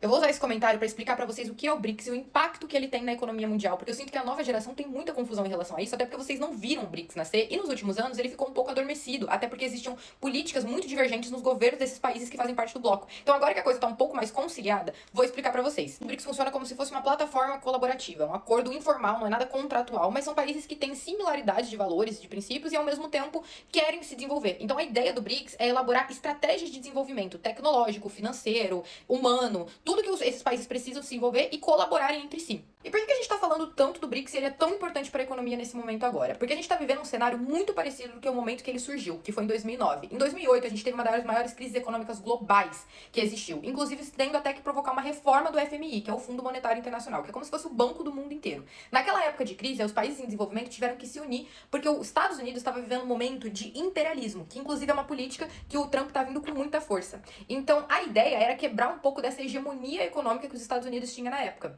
Eu vou usar esse comentário para explicar para vocês o que é o BRICS e o impacto que ele tem na economia mundial, porque eu sinto que a nova geração tem muita confusão em relação a isso, até porque vocês não viram o BRICS nascer, e nos últimos anos ele ficou um pouco adormecido, até porque existiam políticas muito divergentes nos governos desses países que fazem parte do bloco. Então agora que a coisa está um pouco mais conciliada, vou explicar para vocês. O BRICS funciona como se fosse uma plataforma colaborativa, um acordo informal, não é nada contratual, mas são países que têm similaridades de valores, de princípios e ao mesmo tempo querem se desenvolver. Então a ideia do BRICS é elaborar estratégias de desenvolvimento tecnológico, financeiro, humano, tudo que esses países precisam se envolver e colaborarem entre si. E por que a gente está falando tanto do BRICS e ele é tão importante para a economia nesse momento agora? Porque a gente está vivendo um cenário muito parecido do que o momento que ele surgiu, que foi em 2009. Em 2008, a gente teve uma das maiores crises econômicas globais que existiu, inclusive tendo até que provocar uma reforma do FMI, que é o Fundo Monetário Internacional, que é como se fosse o banco do mundo inteiro. Naquela época de crise, os países em desenvolvimento tiveram que se unir, porque os Estados Unidos estava vivendo um momento de imperialismo, que inclusive é uma política que o Trump está vindo com muita força. Então, a ideia era quebrar um pouco dessa hegemonia econômica que os Estados Unidos tinham na época.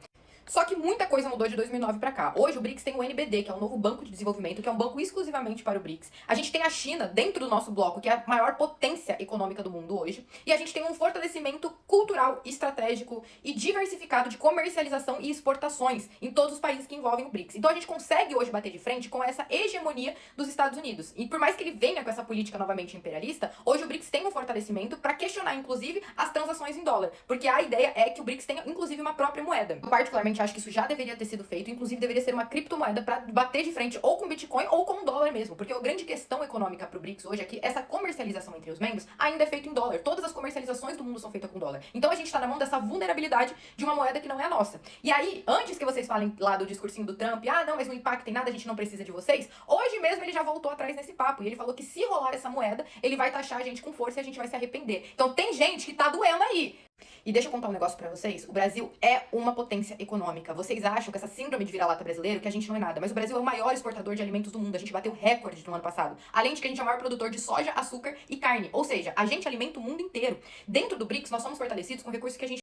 Só que muita coisa mudou de 2009 para cá. Hoje o BRICS tem o NBD, que é um novo banco de desenvolvimento, que é um banco exclusivamente para o BRICS. A gente tem a China dentro do nosso bloco, que é a maior potência econômica do mundo hoje. E a gente tem um fortalecimento cultural, estratégico e diversificado de comercialização e exportações em todos os países que envolvem o BRICS. Então a gente consegue hoje bater de frente com essa hegemonia dos Estados Unidos. E por mais que ele venha com essa política novamente imperialista, hoje o BRICS tem um fortalecimento para questionar, inclusive, as transações em dólar. Porque a ideia é que o BRICS tenha, inclusive, uma própria moeda. Eu, particularmente, acho que isso já deveria ter sido feito, inclusive deveria ser uma criptomoeda para bater de frente ou com Bitcoin ou com o dólar mesmo, porque a grande questão econômica para o BRICS hoje é que essa comercialização entre os membros ainda é feita em dólar. Todas as comercializações do mundo são feitas com dólar. Então a gente está na mão dessa vulnerabilidade de uma moeda que não é a nossa. E aí, antes que vocês falem lá do discursinho do Trump, ah, não, mas não impacta em nada, a gente não precisa de vocês, hoje mesmo ele já voltou atrás nesse papo e ele falou que se rolar essa moeda, ele vai taxar a gente com força e a gente vai se arrepender. Então tem gente que tá doendo aí. E deixa eu contar um negócio pra vocês. O Brasil é uma potência econômica. Vocês acham que essa síndrome de vira-lata brasileiro, que a gente não é nada, mas o Brasil é o maior exportador de alimentos do mundo. A gente bateu recorde no ano passado. Além de que a gente é o maior produtor de soja, açúcar e carne. Ou seja, a gente alimenta o mundo inteiro. Dentro do BRICS, nós somos fortalecidos com recursos que a gente